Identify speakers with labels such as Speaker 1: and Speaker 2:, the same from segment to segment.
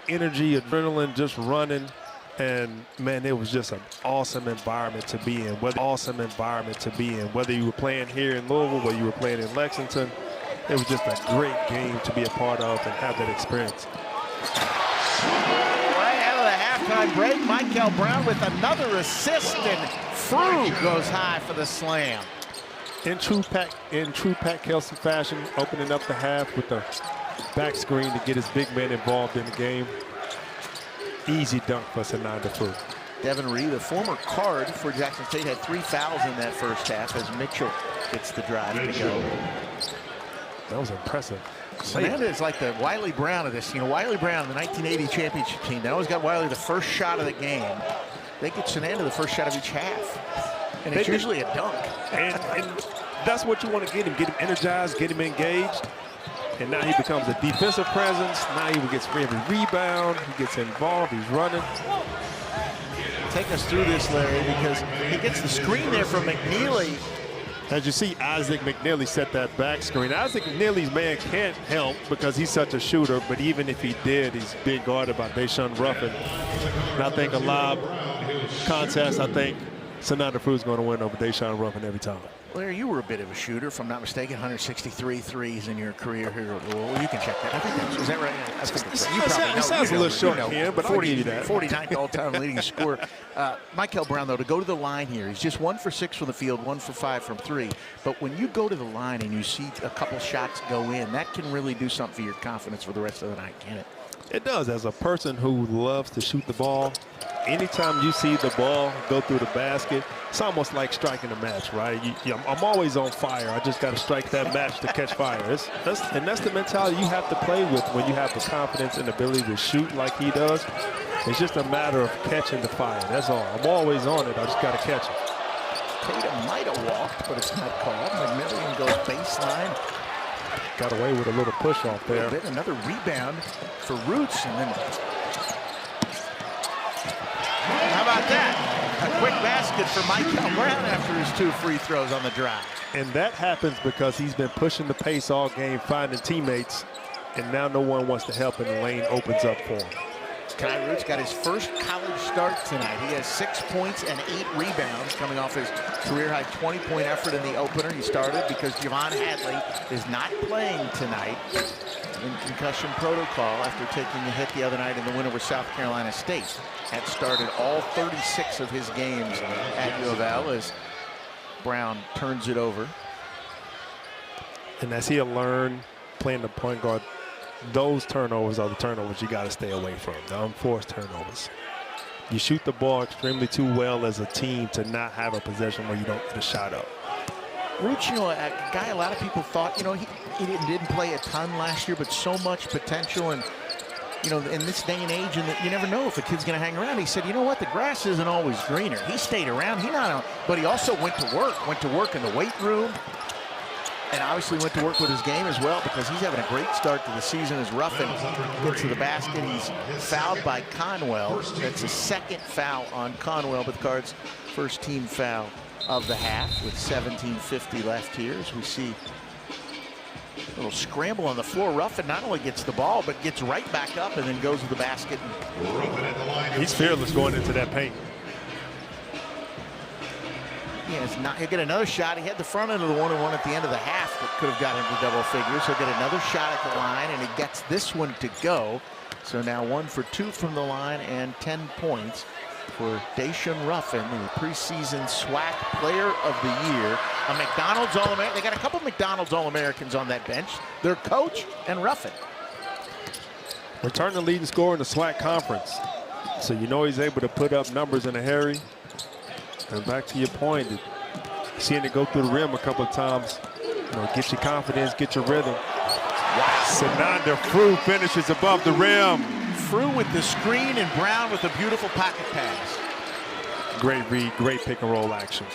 Speaker 1: energy, adrenaline just running. And, man, it was just an awesome environment to be in. Whether you were playing here in Louisville, whether you were playing in Lexington, it was just a great game to be a part of and have that experience.
Speaker 2: Right out of the halftime break, Michael Brown with another assist, and Frew goes high for the slam.
Speaker 1: In true Pat Kelsey fashion, opening up the half with the back screen to get his big man involved in the game. Easy dunk for Sananda Frew.
Speaker 2: Devin Reed, the former guard for Jackson State, had 3 fouls in that first half as Mitchell gets the drive to go.
Speaker 1: That was impressive.
Speaker 2: Sananda is like the Wiley Brown of this. You know, Wiley Brown, the 1980 championship team, they always got Wiley the first shot of the game. They get Sananda the first shot of each half. And it's usually a dunk.
Speaker 1: And that's what you want to get him energized, get him engaged. And now he becomes a defensive presence. Now he gets every rebound. He gets involved. He's running.
Speaker 2: Take us through this, Larry, because he gets the screen there from McNeely.
Speaker 1: As you see, Isaac McNeely set that back screen. Isaac McNeely's man can't help because he's such a shooter, but even if he did, he's being guarded by Deshaun Ruffin. And I think a lob contest, I think Sananda Frew is going to win over Deshaun Ruffin every time.
Speaker 2: Larry, you were a bit of a shooter, if I'm not mistaken, 163 threes in your career here at Louisville. You can check that. I think that's, is that right? I think that's right. You probably know. It sounds
Speaker 1: a little short here, but 40, I'll give you that.
Speaker 2: 49th all-time leading scorer. Michael Brown, though, to go to the line here, he's just 1 for 6 from the field, 1 for 5 from 3. But when you go to the line and you see a couple shots go in, that can really do something for your confidence for the rest of the night, can it?
Speaker 1: It does. As a person who loves to shoot the ball, anytime you see the ball go through the basket, it's almost like striking a match, right? I'm always on fire. I just got to strike that match to catch fire. And that's the mentality you have to play with when you have the confidence and ability to shoot like he does. It's just a matter of catching the fire. That's all. I'm always on it. I just got to catch it.
Speaker 2: Tatum might have walked, but it's not called. McMillan goes baseline.
Speaker 1: Got away with a little push off there.
Speaker 2: Another rebound for Roots, and then how about that? A quick basket for Michael Brown after his 2 free throws on the drive.
Speaker 1: And that happens because he's been pushing the pace all game, finding teammates, and now no one wants to help, and the lane opens up for him.
Speaker 2: Kai Roots got his first college start tonight. He has 6 points and 8 rebounds coming off his career-high 20-point effort in the opener. He started because Javon Hadley is not playing tonight in concussion protocol after taking a hit the other night in the win over South Carolina State. Had started all 36 of his games at U of L as Brown turns it over.
Speaker 1: And as he'll learn playing the point guard, those turnovers are the turnovers you got to stay away from, the unforced turnovers. You shoot the ball extremely too well as a team to not have a possession where you don't get a shot up.
Speaker 2: Roots, you know, a guy a lot of people thought, you know, he didn't play a ton last year, but so much potential. And, you know, in this day and age, and you never know if a kid's going to hang around. He said, you know what, the grass isn't always greener. He stayed around. But he also went to work in the weight room. And obviously went to work with his game as well, because he's having a great start to the season as Ruffin gets to the basket. He's fouled by Conwell. That's his 2nd foul on Conwell, but the Cards' first team foul of the half with 17:50 left here as we see a little scramble on the floor. Ruffin not only gets the ball, but gets right back up and then goes to the basket.
Speaker 1: He's fearless going into that paint.
Speaker 2: He'll get another shot. He had the front end of the 1-on-1 at the end of the half that could have got him to double figures. He'll get another shot at the line, and he gets this one to go. So now 1 for 2 from the line and 10 points for Deshaun Ruffin, the preseason SWAC Player of the Year. A McDonald's All-American. They got a couple McDonald's All-Americans on that bench. Their coach and Ruffin.
Speaker 1: Returning leading scorer in the SWAC conference. So you know he's able to put up numbers in a hurry. And back to your point, seeing it go through the rim a couple of times, you know, get your confidence, get your rhythm. Wow. Sananda Frew finishes above the rim.
Speaker 2: Frew with the screen and Brown with a beautiful pocket pass.
Speaker 1: Great read, great pick and roll action.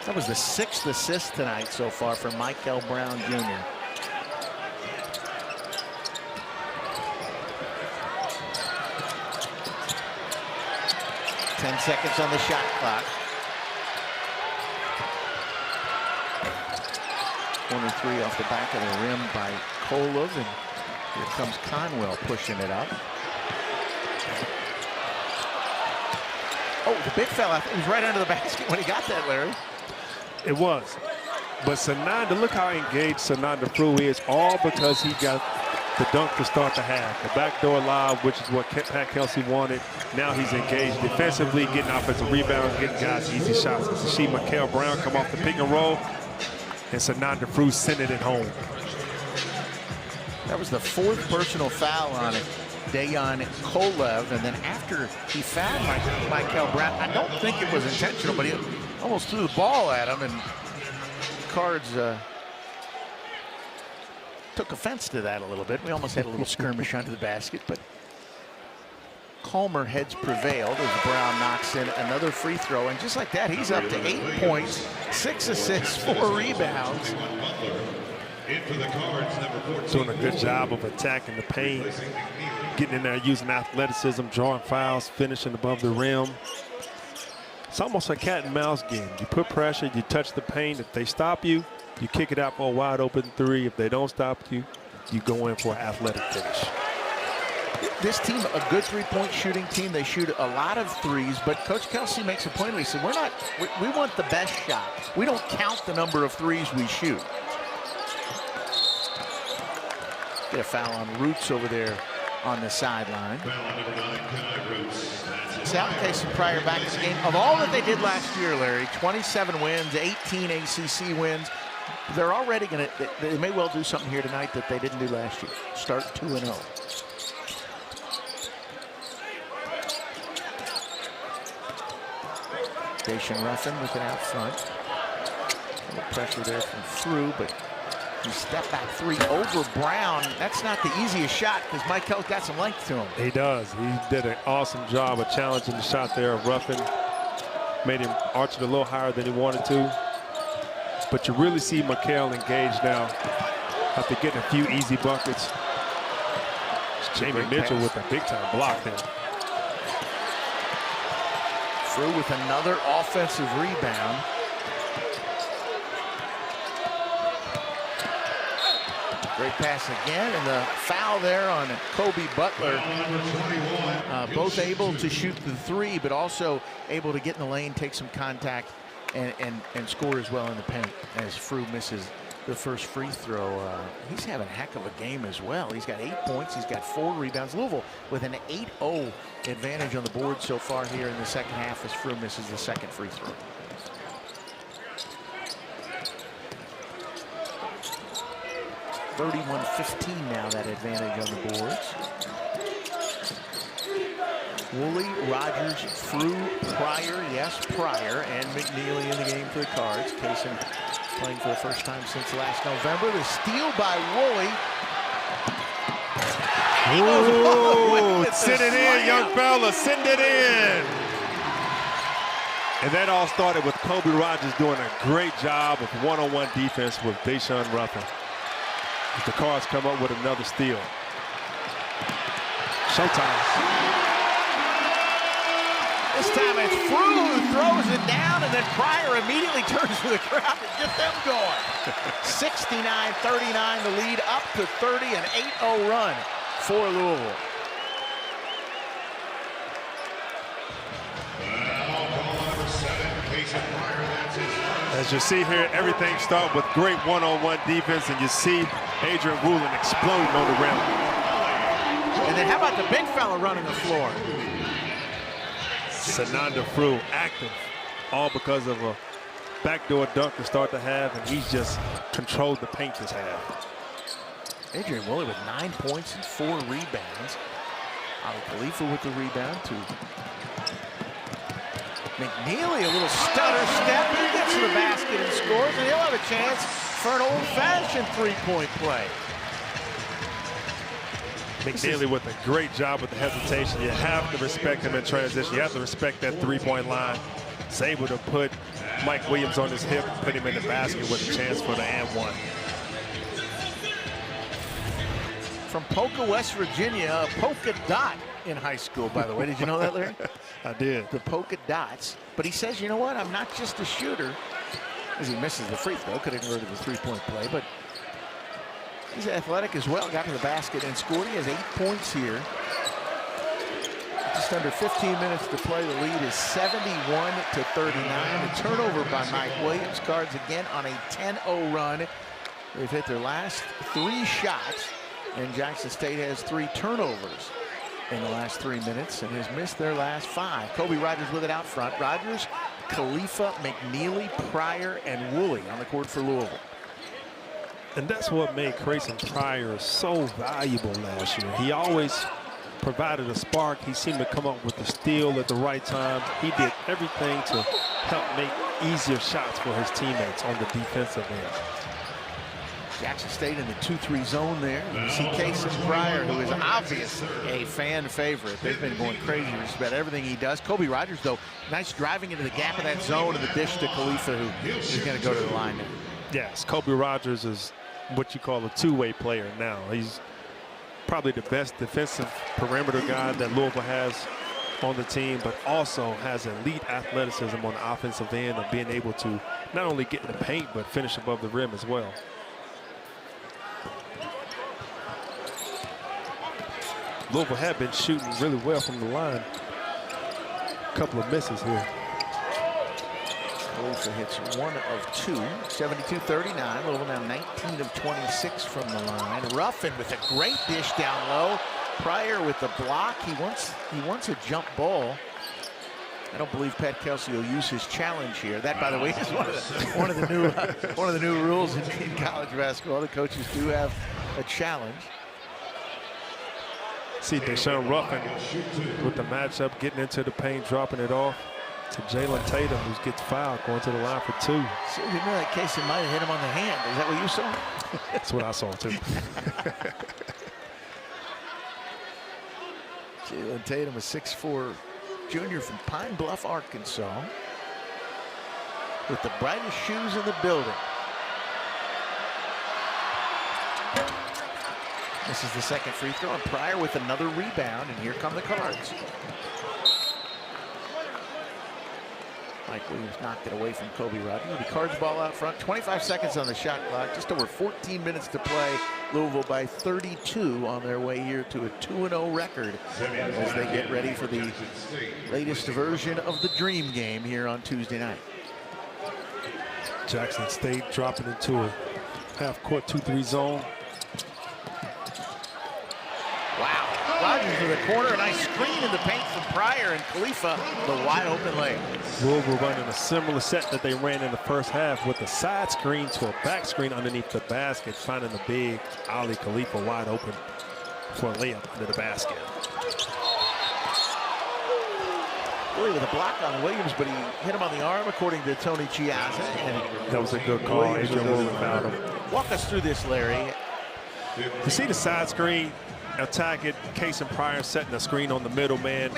Speaker 2: That was the 6th assist tonight so far for Michael Brown Jr. Ten seconds on the shot clock. 23 off the back of the rim by Kolov, and here comes Conwell pushing it up. The big fella, I think, was right under the basket when he got that, Larry.
Speaker 1: It was. But Sananda, look how engaged Sananda Frew is, all because he got the dunk to start the half. The backdoor lob, which is what Pat Kelsey wanted. Now he's engaged defensively, getting offensive rebounds, getting guys easy shots. As you see Mikael Brown come off the pick and roll, and Sananda Frew sending it home.
Speaker 2: That was the 4th personal foul on it. Dejan Kolev, and then after he fouled Mikael Brown, I don't think it was intentional, but he almost threw the ball at him, and Cards took offense to that a little bit. We almost had a little skirmish under the basket, but calmer heads prevailed as Brown knocks in another free throw, and just like that, he's up to 8 points, 6 assists, 4 rebounds.
Speaker 1: Doing a good job of attacking the paint, getting in there, using athleticism, drawing fouls, finishing above the rim. It's almost a cat and mouse game. You put pressure, you touch the paint. If they stop you, you kick it out for a wide open 3. If they don't stop you, you go in for an athletic finish.
Speaker 2: This team, a good 3-point shooting team. They shoot a lot of threes, but Coach Kelsey makes a point where he said, we want the best shot. We don't count the number of threes we shoot. Get a foul on Roots over there on the sideline. South Casey Pryor back in the game. Of all that they did last year, Larry, 27 wins, 18 ACC wins. They're already going to, they may well do something here tonight that they didn't do last year. Start 2-0. Dacian Ruffin with it out front. A little pressure there from Frew, but he step back 3 over Brown. That's not the easiest shot because Mikael's got some length to him.
Speaker 1: He does. He did an awesome job of challenging the shot there of Ruffin. Made him arch it a little higher than he wanted to. But you really see Mikael engaged now after getting a few easy buckets. It's Jamie Mitchell with a big-time block there.
Speaker 2: Frew with another offensive rebound. Great pass again, and the foul there on Kobe Butler. Both able to shoot the 3, but also able to get in the lane, take some contact, and score as well in the paint as Frew misses the first free throw. He's having a heck of a game as well. He's got 8 points. He's got 4 rebounds. Louisville with an 8-0 advantage on the board so far here in the second half as Frew misses the second free throw. (31-15) now, that advantage on the boards. Woolley, Rogers, Frew, Pryor, yes, Pryor, and McNeely in the game for the Cards. Kaysen playing for the first time since last November. The steal by Woolley.
Speaker 1: Ooh, send it in, young fella, send it in. And that all started with Kobe Rogers doing a great job of one-on-one defense with Dacian Ruffin. The Cards come up with another steal. Showtime.
Speaker 2: This time it's Frew who throws it down, and then Pryor immediately turns to the crowd to get them going. 69-39, the lead up to 30, an 8-0 run for Louisville.
Speaker 1: As you see here, everything starts with great one-on-one defense, and you see Adrian Woolen exploding on the rim.
Speaker 2: And then how about the big fella running the floor?
Speaker 1: Sananda Frew active, all because of a backdoor dunk to start the half, and he's just controlled the paint this half.
Speaker 2: Adrian Woolen with 9 points and 4 rebounds. Ali Khalifa with the rebound too. McNeely, a little stutter step. He gets to the basket and scores, and he'll have a chance for an old-fashioned 3-point play.
Speaker 1: McNeely with a great job with the hesitation. You have to respect him in transition. You have to respect that 3-point line. He's able to put Mike Williams on his hip, put him in the basket with a chance for the and one.
Speaker 2: From Polka, West Virginia, a polka dot in high school, by the way. Did you know that, Larry?
Speaker 1: I did.
Speaker 2: The polka dots. But he says, you know what? I'm not just a shooter. As he misses the free throw, could have converted the 3-point play, but he's athletic as well. Got to the basket and scored. He has 8 points here. just under 15 minutes to play. The lead is 71-39. The turnover by Mike Williams. Cards again on a 10-0 run. They've hit their last 3 shots, and Jackson State has 3 turnovers in the last 3 minutes and has missed their last 5. Kobe Rogers with it out front. Rogers, Khalifa, McNeely, Pryor, and Woolley on the court for Louisville.
Speaker 1: And that's what made Grayson Pryor so valuable last year. He always provided a spark. He seemed to come up with the steal at the right time. He did everything to help make easier shots for his teammates on the defensive end.
Speaker 2: Jackson State in the 2-3 zone there. You see Grayson Pryor, who is obviously a fan favorite. They've been going crazy just about everything he does. Kobe Rogers, though, nice driving into the gap of that zone and the dish to Khalifa, who is going to go to the line now.
Speaker 1: Yes, Kobe Rogers is what you call a two-way player now. He's probably the best defensive perimeter guy that Louisville has on the team, but also has elite athleticism on the offensive end of being able to not only get in the paint, but finish above the rim as well. Louisville had been shooting really well from the line. A couple of misses here.
Speaker 2: Khalifa hits 1 of 2, 72-39. Louisville now 19 of 26 from the line. Ruffin with a great dish down low. Pryor with the block. He wants a jump ball. I don't believe Pat Kelsey will use his challenge here. That, by the way, is one of the new rules in college basketball. The coaches do have a challenge.
Speaker 1: See Deshaun Ruffin with the matchup, getting into the paint, dropping it off to Jalen Tatum, who gets fouled, going to the line for 2.
Speaker 2: So you know that case, it might have hit him on the hand. Is that what you saw?
Speaker 1: That's what I saw, too.
Speaker 2: Jalen Tatum, a 6'4" junior from Pine Bluff, Arkansas, with the brightest shoes in the building. This is the second free throw, and Pryor with another rebound, and here come the Cards. Mike Williams knocked it away from Kobe Rogers. The Cards ball out front, 25 seconds on the shot clock, just over 14 minutes to play. Louisville by 32 on their way here to a 2-0 record as they get ready for the latest version of the Dream Game here on Tuesday night.
Speaker 1: Jackson State dropping into a half-court 2-3 zone.
Speaker 2: Wow. Rogers to the corner, a nice screen in the paint from Pryor, and Khalifa, the wide open layup.
Speaker 1: Louisville running a similar set that they ran in the first half with a side screen to a back screen underneath the basket, finding the big Ali Khalifa wide open for a layup under the basket.
Speaker 2: Really with a block on Williams, but he hit him on the arm, according to Tony Chiazza. And
Speaker 1: that was a good call. Adrian Williams fouled him.
Speaker 2: Walk us through this, Larry.
Speaker 1: You see the side screen, attack it, Grayson Pryor setting a screen on the middle man,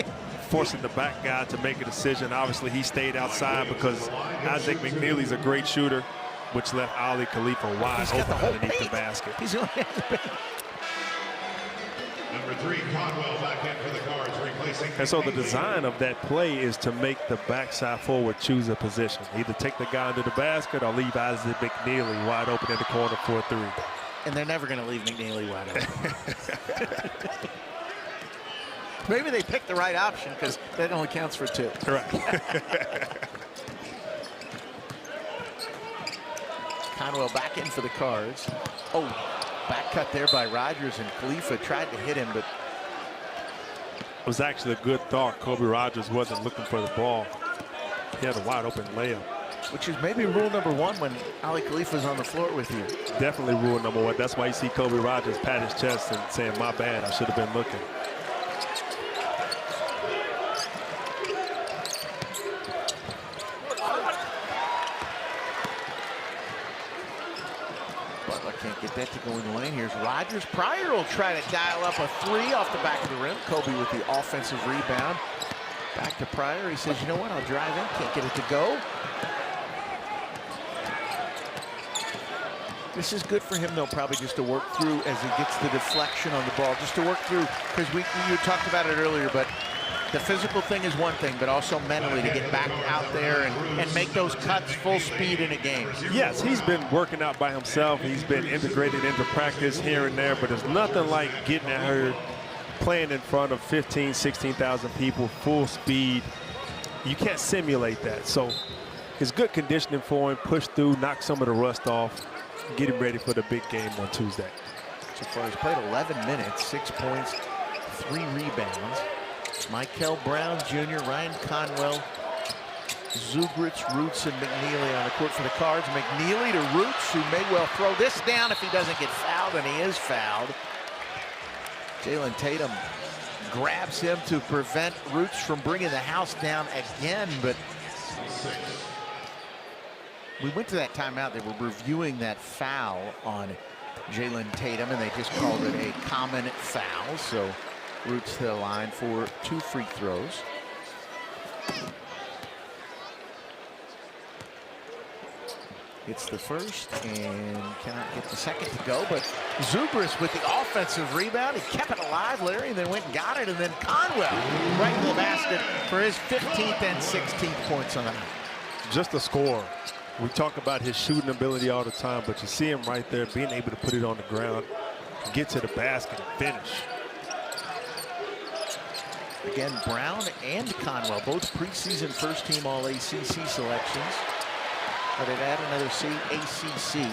Speaker 1: forcing the back guy to make a decision. Obviously, he stayed outside because Isaac McNeely's a great shooter, which left Ali Khalifa wide open underneath the basket.
Speaker 2: He's going to
Speaker 3: Number 3, Conwell back in for the Cards, replacing.
Speaker 1: And so the design of that play is to make the backside forward choose a position. Either take the guy under the basket or leave Isaac McNeely wide open in the corner for a 3.
Speaker 2: And they're never going to leave McNeely wide open. Maybe they picked the right option because that only counts for 2.
Speaker 1: Correct.
Speaker 2: Conwell back in for the Cards. Oh, back cut there by Rogers, and Khalifa tried to hit him, but
Speaker 1: it was actually a good thought. Kobe Rogers wasn't looking for the ball. He had a wide open layup.
Speaker 2: Which is maybe rule number 1 when Ali Khalifa's on the floor with you.
Speaker 1: Definitely rule number 1. That's why you see Kobe Rogers pat his chest and saying, my bad, I should have been looking.
Speaker 2: Butler can't get that to go in the lane. Here's Rogers. Pryor will try to dial up a 3 off the back of the rim. Kobe with the offensive rebound. Back to Pryor. He says, you know what, I'll drive in. Can't get it to go. This is good for him, though, probably just to work through as he gets the deflection on the ball. Just to work through, because you talked about it earlier, but the physical thing is one thing, but also mentally to get back out there and make those cuts full speed in a game.
Speaker 1: Yes, he's been working out by himself. He's been integrated into practice here and there, but there's nothing like getting at her playing in front of 15, 16,000 people, full speed. You can't simulate that. So it's good conditioning for him, push through, knock some of the rust off, get him ready for the big game on Tuesday.
Speaker 2: So far, he's played 11 minutes, 6 points, 3 rebounds. Michael Brown Jr., Ryan Conwell, Zugritz, Roots, and McNeely on the court for the Cards. McNeely to Roots, who may well throw this down if he doesn't get fouled, and he is fouled. Jalen Tatum grabs him to prevent Roots from bringing the house down again, but we went to that timeout. They were reviewing that foul on Jalen Tatum, and they just called it a common foul. So Roots to the line for 2 free throws. It's the first and cannot get the second to go, but Zubris with the offensive rebound. He kept it alive, Larry, and then went and got it, and then Conwell right to the basket for his 15th and 16th points on the night.
Speaker 1: Just a score. We talk about his shooting ability all the time, but you see him right there being able to put it on the ground, get to the basket and finish.
Speaker 2: Again, Brown and Conwell, both preseason first-team All-ACC selections. But it add another ACC.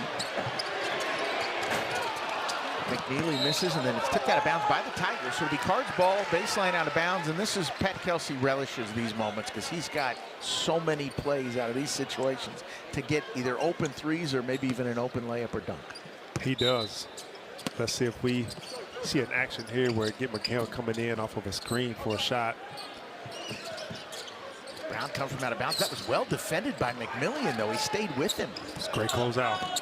Speaker 2: McNeely misses, and then it's tipped out of bounds by the Tigers. So it'll be Cards ball, baseline out of bounds, and this is Pat Kelsey relishes these moments because he's got so many plays out of these situations to get either open threes or maybe even an open layup or dunk.
Speaker 1: He does. Let's see if we see an action here where get McHale coming in off of a screen for a shot.
Speaker 2: Brown comes from out of bounds. That was well defended by McMillian, though. He stayed with him.
Speaker 1: It's a great closeout.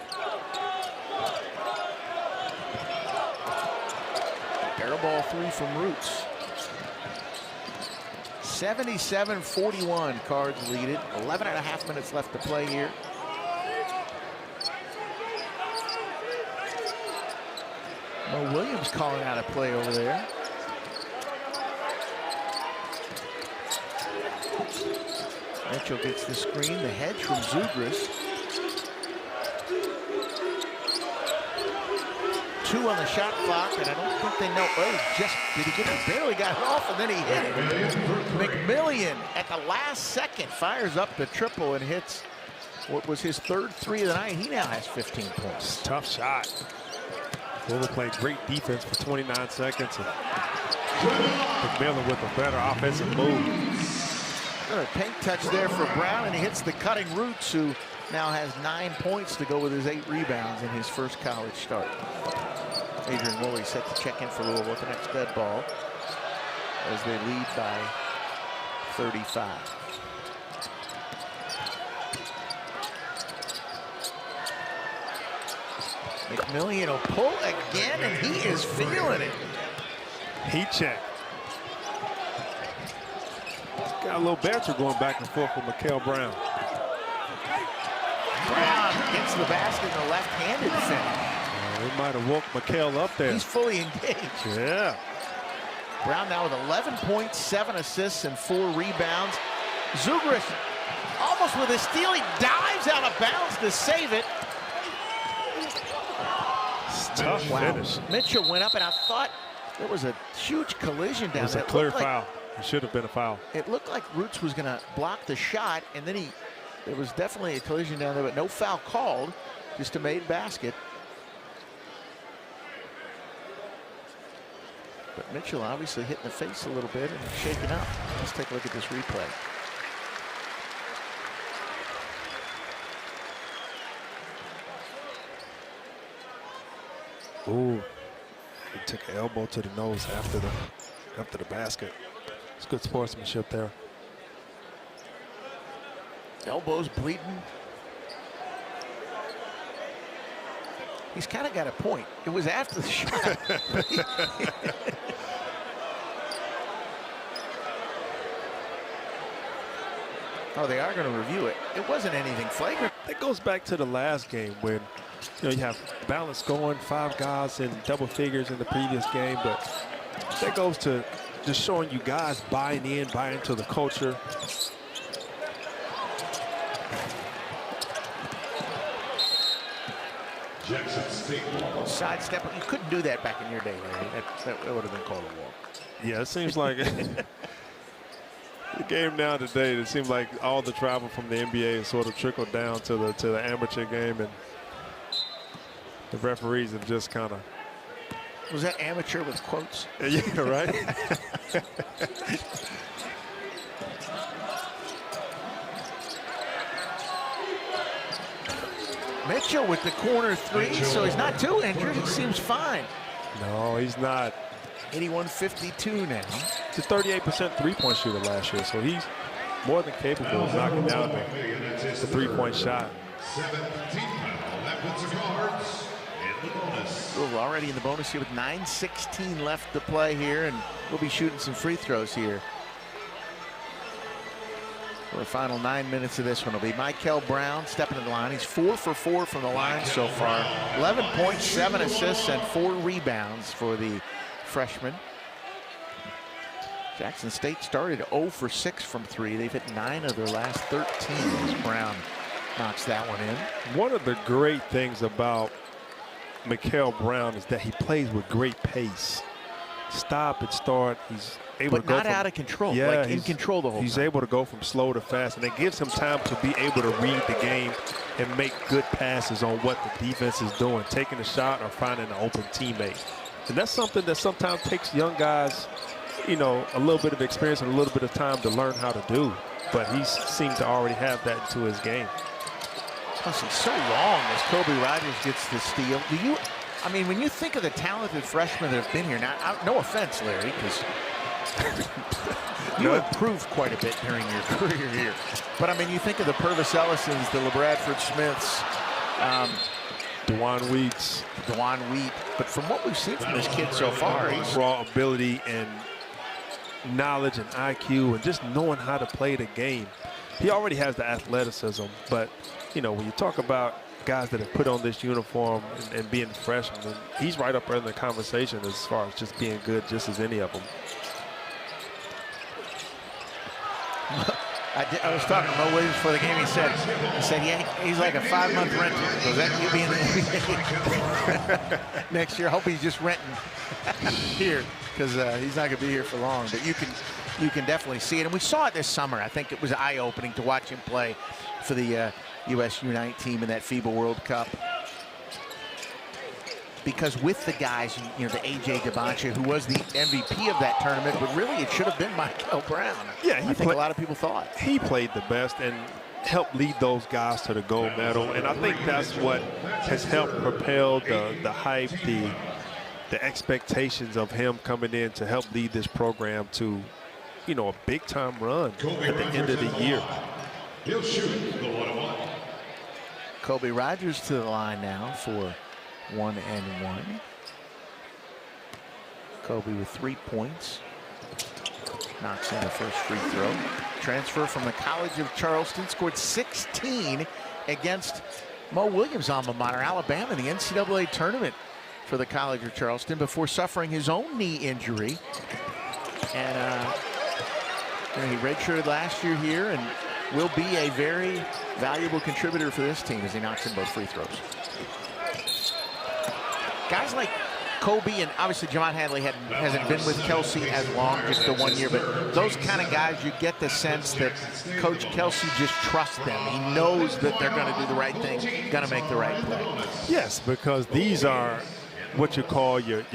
Speaker 2: Barrel ball 3 from Roots. 77-41, Cards lead it. 11.5 minutes left to play here. Mo Williams calling out a play over there. Mitchell gets the screen, the hedge from Zugris. 2 on the shot clock, and I don't think they know. Oh, just did he get it? Barely got it off, and then he hit it. McMillian at the last second fires up the triple and hits what was his 3rd 3 of the night. He now has 15 points.
Speaker 1: Tough shot. Louisville played great defense for 29 seconds. And McMillian with a better offensive move.
Speaker 2: A paint touch there for Brown, and he hits the cutting Roots, who now has 9 points to go with his 8 rebounds in his first college start. Adrian Woolley set to check in for Louisville with the next dead ball as they lead by 35. McMillian will pull again, and he is feeling it.
Speaker 1: Heat check. Got a little banter going back and forth with Michael Brown.
Speaker 2: Brown gets the basket in a left-handed finish.
Speaker 1: We might have woke Michael up there.
Speaker 2: He's fully engaged.
Speaker 1: Yeah.
Speaker 2: Brown now with 11 points, 7 assists, and 4 rebounds. Zugris almost with a steal. He dives out of bounds to save it.
Speaker 1: Tough finish.
Speaker 2: Mitchell went up, and I thought there was a huge collision down there.
Speaker 1: It was a clear foul. It should have been a foul.
Speaker 2: It looked like Roots was going to block the shot, and then there was definitely a collision down there, but no foul called, just a made basket. But Mitchell obviously hit in the face a little bit and shaken up. Let's take a look at this replay.
Speaker 1: Ooh, he took an elbow to the nose after the basket. It's good sportsmanship there.
Speaker 2: Elbows bleeding. He's kind of got a point. It was after the shot. Oh, they are going to review it. It wasn't anything flagrant.
Speaker 1: That goes back to the last game when you have balance going, 5 guys in double figures in the previous game, but that goes to just showing you guys buying into the culture.
Speaker 3: Jackson State.
Speaker 2: Sidestep. You couldn't do that back in your day, Larry. That would have been called a walk.
Speaker 1: Yeah, it seems like the game now today, it seems like all the travel from the NBA has sort of trickled down to the amateur game, and the referees have just kind of.
Speaker 2: Was that amateur with quotes?
Speaker 1: Yeah, right.
Speaker 2: Mitchell with the corner three, so he's not too injured. He seems fine.
Speaker 1: No, he's not.
Speaker 2: 81-52 now.
Speaker 1: He's a 38% three-point shooter last year, so he's more than capable of knocking down the three-point shot.
Speaker 3: 17 foul. That puts the Cards in the bonus.
Speaker 2: Louisville already in the bonus here with 9:16 left to play here, and we'll be shooting some free throws here. For the final 9 minutes of this one will be Michael Brown stepping to the line. He's 4 for 4 from the line so far. 11 points, 7 assists, and 4 rebounds for the freshman. Jackson State started 0 for 6 from 3. They've hit 9 of their last 13 as Brown knocks that one in.
Speaker 1: One of the great things about Michael Brown is that he plays with great pace. Stop and start. He's able to go
Speaker 2: not out of control.
Speaker 1: Yeah,
Speaker 2: like in control the whole time.
Speaker 1: He's able to go from slow to fast, and it gives him time to be able to read the game and make good passes on what the defense is doing, taking a shot or finding an open teammate. And that's something that sometimes takes young guys, you know, a little bit of experience and a little bit of time to learn how to do. But he seems to already have that into his game.
Speaker 2: Plus, he's so long as Kobe Rogers gets the steal. I mean, when you think of the talented freshmen that have been here, now, no offense, Larry, because you improved quite a bit during your career here. But, I mean, you think of the Purvis Ellisons, the LeBradford Smiths,
Speaker 1: Dewan Weeks.
Speaker 2: Dewan Wheat. But from what we've seen from this kid so far, he's
Speaker 1: raw ability and knowledge and IQ and just knowing how to play the game. He already has the athleticism, but, you know, when you talk about guys that have put on this uniform and being freshmen, he's right up there in the conversation as far as just being good just as any of them.
Speaker 2: I was talking to Mo Williams before the game. He said, yeah, he's like a 5-month rental. So that he'll be in the NBA next year. I hope he's just renting here because he's not going to be here for long. But you can definitely see it. And we saw it this summer. I think it was eye-opening to watch him play for the U.S. U19 team in that FIBA World Cup. Because with the guys, you know, the A.J. Debancha, who was the MVP of that tournament, but really it should have been Michael Brown.
Speaker 1: Yeah,
Speaker 2: I think a lot of people thought.
Speaker 1: He played the best and helped lead those guys to the gold medal. And I think that's what has helped propel the hype, the expectations of him coming in to help lead this program to, you know, a big-time run at the end of the year.
Speaker 3: He'll shoot the 1-1.
Speaker 2: Kobe Rogers to the line now for 1-1. Kobe with 3 points. Knocks in the first free throw. Transfer from the College of Charleston. Scored 16 against Mo Williams' alma mater, Alabama, in the NCAA tournament for the College of Charleston before suffering his own knee injury. And he redshirted last year here and will be a very valuable contributor for this team as he knocks in both free throws. Guys like Kobe and obviously Jamon Hadley hasn't been with Kelsey as long, just the 1 year, but those kind of guys, you get the sense that Coach Kelsey just trusts them. He knows that they're going to do the right thing, going to make the right play.
Speaker 1: Yes, because these are what you call your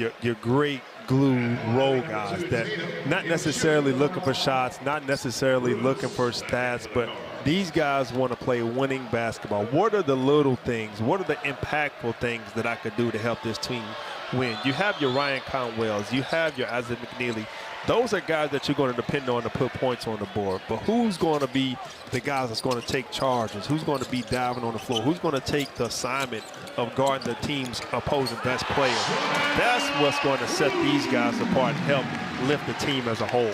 Speaker 1: great glue role guys that not necessarily looking for shots, not necessarily looking for stats, but these guys want to play winning basketball. What are the little things? What are the impactful things that I could do to help this team win? You have your Ryan Conwells. You have your Isaac McNeely. Those are guys that you're going to depend on to put points on the board. But who's going to be the guys that's going to take charges? Who's going to be diving on the floor? Who's going to take the assignment of guarding the team's opposing best player? That's what's going to set these guys apart and help lift the team as a whole.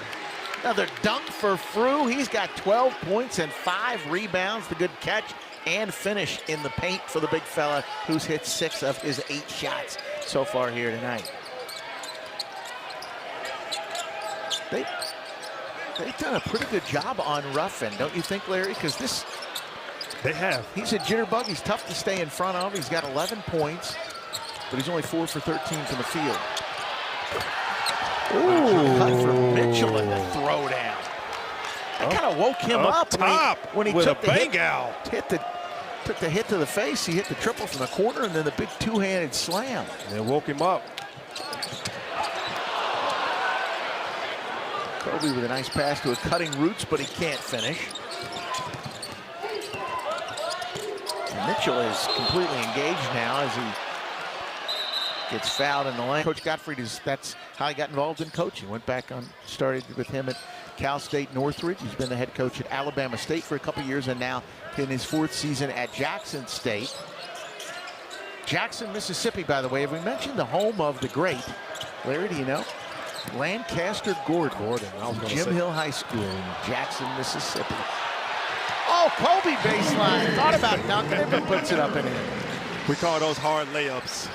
Speaker 2: Another dunk for Frew. He's got 12 points and 5 rebounds. The good catch and finish in the paint for the big fella who's hit 6 of his 8 shots so far here tonight. They've done a pretty good job on Ruffin, don't you think, Larry? Because this...
Speaker 1: They have.
Speaker 2: He's a jitterbug. He's tough to stay in front of. He's got 11 points, but he's only 4 for 13 from the field. Cut for Mitchell in the throwdown. That kind of woke him up
Speaker 1: top
Speaker 2: when he
Speaker 1: with
Speaker 2: took
Speaker 1: a
Speaker 2: the
Speaker 1: bang
Speaker 2: hit,
Speaker 1: out.
Speaker 2: took the hit to the face. He hit the triple from the corner and then the big two-handed slam.
Speaker 1: And it woke him up.
Speaker 2: Kobe with a nice pass to a cutting Roots, but he can't finish. And Mitchell is completely engaged now as he gets fouled in the lane. Coach Gottfried, that's how he got involved in coaching. Went back on, started with him at Cal State Northridge. He's been the head coach at Alabama State for a couple years and now in his 4th season at Jackson State. Jackson, Mississippi, by the way. Have we mentioned the home of the great? Larry, do you know? Lancaster Gordon. Jim Hill High School in Jackson, Mississippi. Oh, Kobe baseline. Thought about dunking it, but puts it up and in.
Speaker 1: We call those hard layups.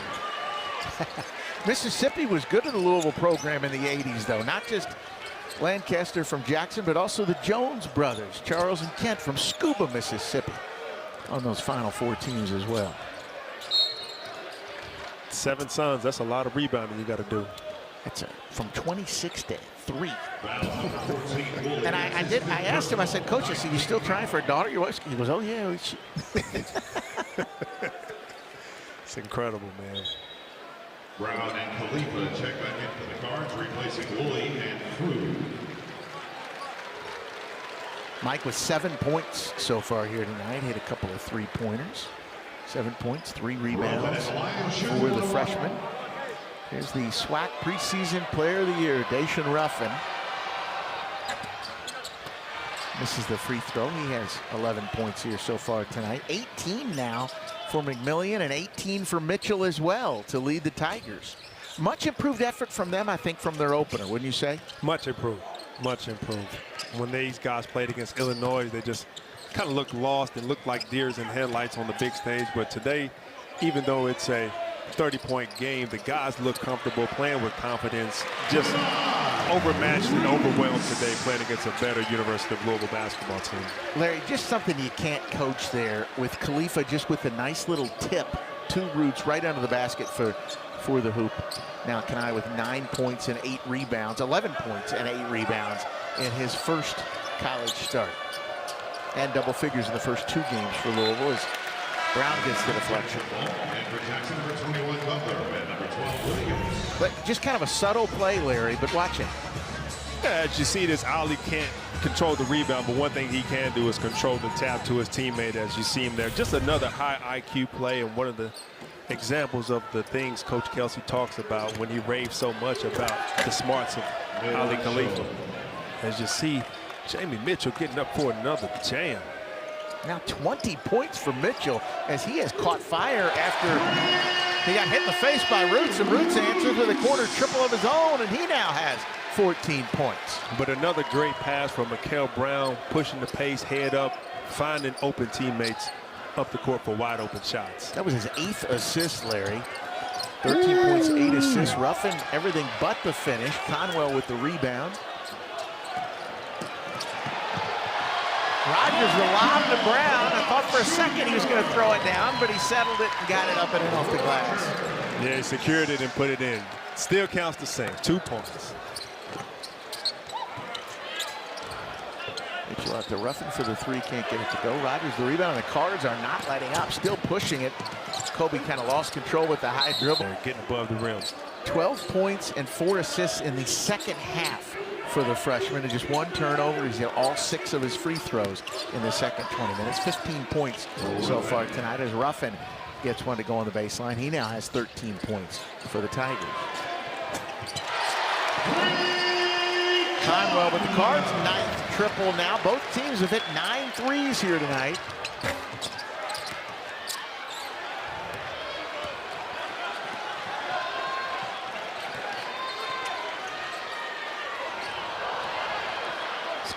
Speaker 2: Mississippi was good in the Louisville program in the 80s, though. Not just Lancaster from Jackson, but also the Jones brothers, Charles and Kent from Scuba, Mississippi, on those Final Four teams as well.
Speaker 1: 7 sons, that's a lot of rebounding you got to do.
Speaker 2: That's from 26 to 3. And I asked him, I said, Coach, I said, you still trying for a daughter? Your wife? He goes, oh, yeah.
Speaker 1: It's incredible, man.
Speaker 3: Brown and Khalifa check back into the cards, replacing Woolley and Crew.
Speaker 2: Mike with 7 points so far here tonight. Hit a couple of 3-pointers. 7 points, 3 rebounds for the freshman. Here's the SWAC preseason player of the year, Dacian Ruffin. Misses the free throw. He has 11 points here so far tonight. 18 now for McMillian and 18 for Mitchell as well to lead the Tigers. Much improved effort from them, I think, from their opener, wouldn't you say?
Speaker 1: Much improved. Much improved. When these guys played against Illinois, they just kind of looked lost and looked like deers in headlights on the big stage. But today, even though it's a 30-point game, the guys look comfortable, playing with confidence, just overmatched and overwhelmed today, playing against a better University of Louisville basketball team.
Speaker 2: Larry, just something you can't coach there with Khalifa, just with a nice little tip, 2 Roots right under the basket for the hoop. Now Kanai with 9 points and 8 rebounds, 11 points and 8 rebounds in his first college start. And double figures in the first 2 games for Louisville as Brown gets the deflection. But just kind of a subtle play, Larry, but watch it.
Speaker 1: Yeah, as you see, this Ollie can't control the rebound, but one thing he can do is control the tap to his teammate as you see him there. Just another high IQ play, and one of the examples of the things Coach Kelsey talks about when he raves so much about the smarts of Ali Khalifa. As you see, Jamie Mitchell getting up for another jam.
Speaker 2: Now 20 points for Mitchell as he has caught fire after he got hit in the face by Roots, and Roots answers with a quarter triple of his own, and he now has 14 points.
Speaker 1: But another great pass from Mikael Brown, pushing the pace, head up, finding open teammates up the court for wide open shots.
Speaker 2: That was his 8th assist, Larry. 13 points, 8 assists. Ruffin, everything but the finish. Conwell with the rebound. Rogers the lob to Brown. I thought for a second he was going to throw it down, but he settled it and got it up and in off the glass.
Speaker 1: Yeah, he secured it and put it in. Still counts the same, 2 points.
Speaker 2: Mitchell out to Ruffin for the 3, can't get it to go. Rogers the rebound, and the Cards are not letting up, still pushing it. Kobe kind of lost control with the high dribble.
Speaker 1: They're getting above the rim.
Speaker 2: 12 points and 4 assists in the second half for the freshman, and just 1 turnover. He's hit all 6 of his free throws in the second 20 minutes. 15 points so far tonight as Ruffin gets one to go on the baseline. He now has 13 points for the Tigers. Conwell with the Cards, 9th triple now. Both teams have hit 9 threes here tonight.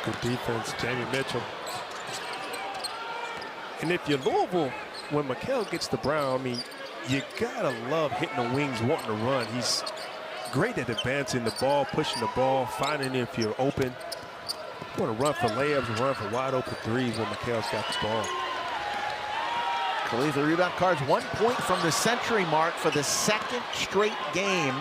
Speaker 1: Good defense, Jamie Mitchell. And if you're Louisville, when Mikael gets to Brown, I mean, you gotta love hitting the wings, wanting to run. He's great at advancing the ball, pushing the ball, finding if you're open. You want to run for layups, run for wide open threes when Mikael's got the ball.
Speaker 2: Khalifa rebound. Cards 1 point from the century mark for the 2nd straight game.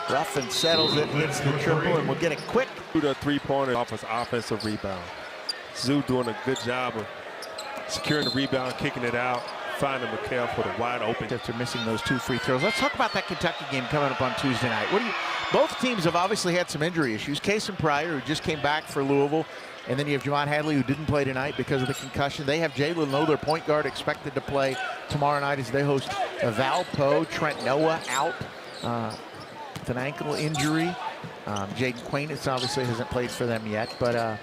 Speaker 2: Ruffin settles it, hits the triple, and we'll get it quick.
Speaker 1: The three-pointer off his offensive rebound. Zoo doing a good job of securing the rebound, kicking it out, finding McHale for the wide open.
Speaker 2: After missing those 2 free throws. Let's talk about that Kentucky game coming up on Tuesday night. Both teams have obviously had some injury issues. Case and Pryor, who just came back for Louisville, and then you have Javon Hadley, who didn't play tonight because of the concussion. They have Jalen Lowe, their point guard, expected to play tomorrow night as they host Valpo. Trent Noah out with an ankle injury. Jaden Quainitz obviously hasn't played for them yet, but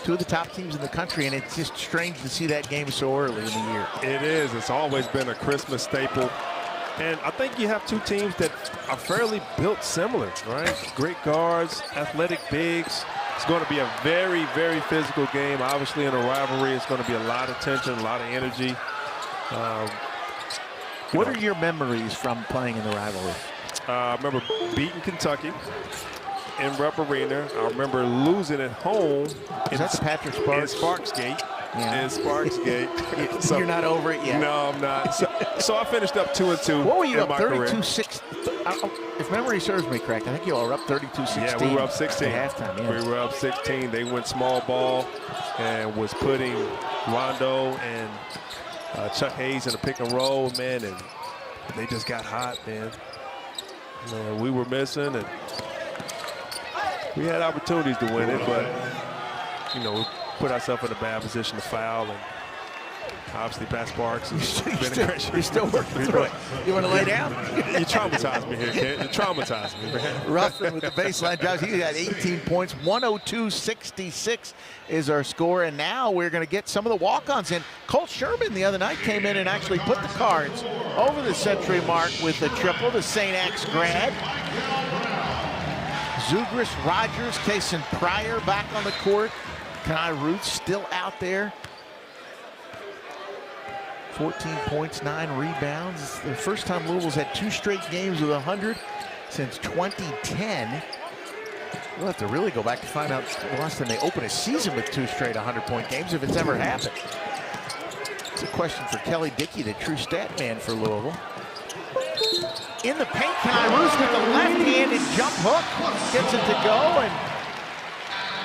Speaker 2: 2 of the top teams in the country, and it's just strange to see that game so early in the year.
Speaker 1: It is. It's always been a Christmas staple. And I think you have 2 teams that are fairly built similar, right? Great guards, athletic bigs. It's going to be a very, very physical game. Obviously, in a rivalry, it's going to be a lot of tension, a lot of energy.
Speaker 2: What are your memories from playing in the rivalry?
Speaker 1: I remember beating Kentucky in Rupp Arena. I remember losing at home.
Speaker 2: Is that the Patrick Sparks?
Speaker 1: In Sparksgate.
Speaker 2: Yeah.
Speaker 1: In Sparksgate.
Speaker 2: So, you're not over it yet?
Speaker 1: No, I'm not. So I finished up 2-2.
Speaker 2: What were you
Speaker 1: in
Speaker 2: up,
Speaker 1: my
Speaker 2: 32-6? If memory serves me correct, I think you all were up 32-16.
Speaker 1: Yeah, we were up 16.
Speaker 2: At halftime, yeah.
Speaker 1: We were up 16. They went small ball and was putting Rondo and Chuck Hayes in a pick and roll, man, and they just got hot, man. We were missing, and we had opportunities to win it, but, we put ourselves in a bad position to foul, and obviously Pat Sparks has been a great shooter.
Speaker 2: You're still working through it. You want to lay down?
Speaker 1: You traumatized me here, kid. You traumatized me, man.
Speaker 2: Ruffin with the baseline drives. He got 18 points. 102-66 is our score, and now we're going to get some of the walk-ons in. Colt Sherman the other night came in and actually put the Cards over the century mark with the triple. The St. X grad. Zugris, Rogers, Case and Pryor back on the court. Kenai Ruth still out there. 14 points, 9 rebounds. It's the first time Louisville's had 2 straight games with 100 since 2010. We'll have to really go back to find out the last time they opened a season with 2 straight 100-point games, if it's ever happened. It's a question for Kelly Dickey, the true stat man for Louisville. In the paint, Kenai Ruth with the left-handed jump hook. Gets it to go, and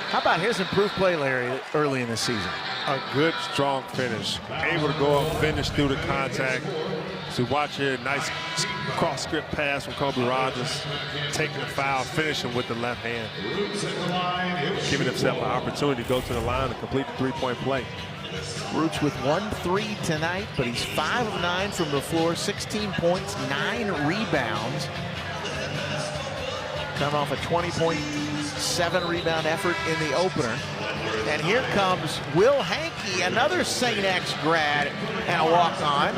Speaker 2: how about his improved play, Larry, early in the season?
Speaker 1: A good, strong finish. Able to go up, finish through the contact. So watch here, nice cross-script pass from Kobe Rogers. Taking the foul, finishing with the left hand. Giving himself an opportunity to go to the line and complete the 3-point play.
Speaker 2: Roots with 1-3 tonight, but he's 5 of 9 from the floor, 16 points, 9 rebounds. Coming off a 20.7 rebound effort in the opener. And here comes Will Hankey, another St. X grad and a walk-on.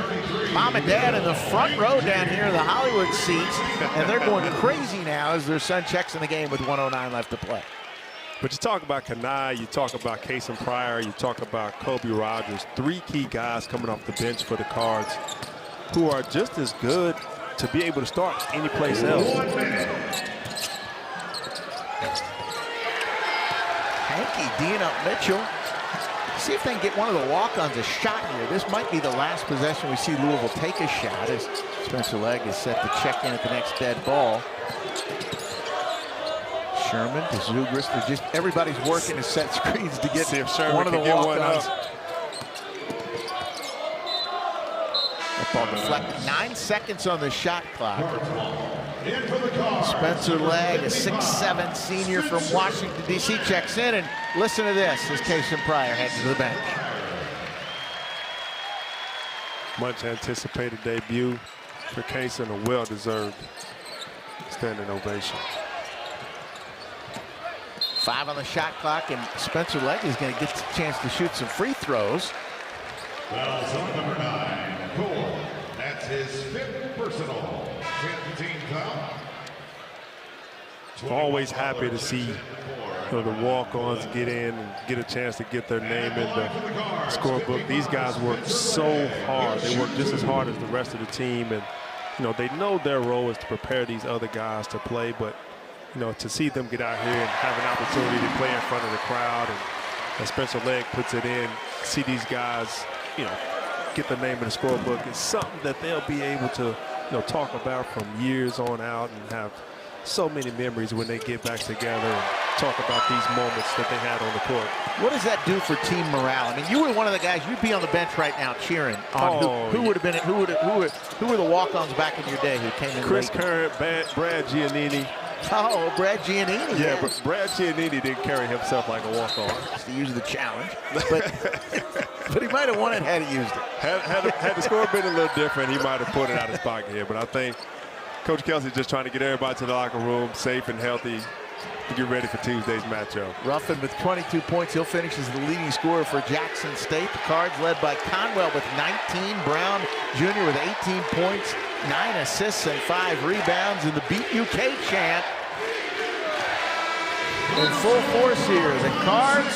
Speaker 2: Mom and Dad in the front row down here in the Hollywood seats, and they're going crazy now as their son checks in the game with 1:09 left to play.
Speaker 1: But you talk about Kenai, you talk about Case and Pryor, you talk about Kobe Rogers, 3 key guys coming off the bench for the Cards who are just as good to be able to start any place else.
Speaker 2: Hankey D'ing up Mitchell. See if they can get one of the walk-ons a shot here. This might be the last possession we see Louisville take a shot as Spencer Legg is set to check in at the next dead ball. Sherman to Zugris. They're just, everybody's working to set screens to get one of the walk-ons. That ball deflected. 9 seconds on the shot clock. Spencer Legg, a 6'7" senior from Washington, D.C., checks in, and listen to this as Case and Pryor heads to the bench.
Speaker 1: Much anticipated debut for Case and a well-deserved standing ovation.
Speaker 2: 5 on the shot clock, and Spencer Legg is going to get a chance to shoot some free throws.
Speaker 3: Fouls on number 9, Cole. That's his 5th personal. 15 foul.
Speaker 1: Always happy to see the walk-ons get in and get a chance to get their name in the scorebook. These guys work so hard. They work just as hard as the rest of the team, and they know their role is to prepare these other guys to play, but to see them get out here and have an opportunity to play in front of the crowd, and Spencer Legg puts it in, see these guys, get their name in the scorebook, it's something that they'll be able to, talk about from years on out and have so many memories when they get back together and talk about these moments that they had on the court.
Speaker 2: What does that do for team morale? I mean, you were one of the guys. You'd be on the bench right now cheering on who would have been who were the walk-ons back in your day who came in.
Speaker 1: Chris
Speaker 2: late?
Speaker 1: Curran, Brad Giannini.
Speaker 2: Oh, Brad Giannini.
Speaker 1: Yeah, but Brad Giannini didn't carry himself like a walk-on.
Speaker 2: To use the challenge, but he might have won it had he used it.
Speaker 1: Had the score been a little different, he might have put it out of his pocket here. But I think Coach Kelsey just trying to get everybody to the locker room safe and healthy to get ready for Tuesday's matchup.
Speaker 2: Ruffin with 22 points. He'll finish as the leading scorer for Jackson State. The Cards led by Conwell with 19. Brown Jr. with 18 points, 9 assists, and 5 rebounds. And the Beat UK chant in full force here. The Cards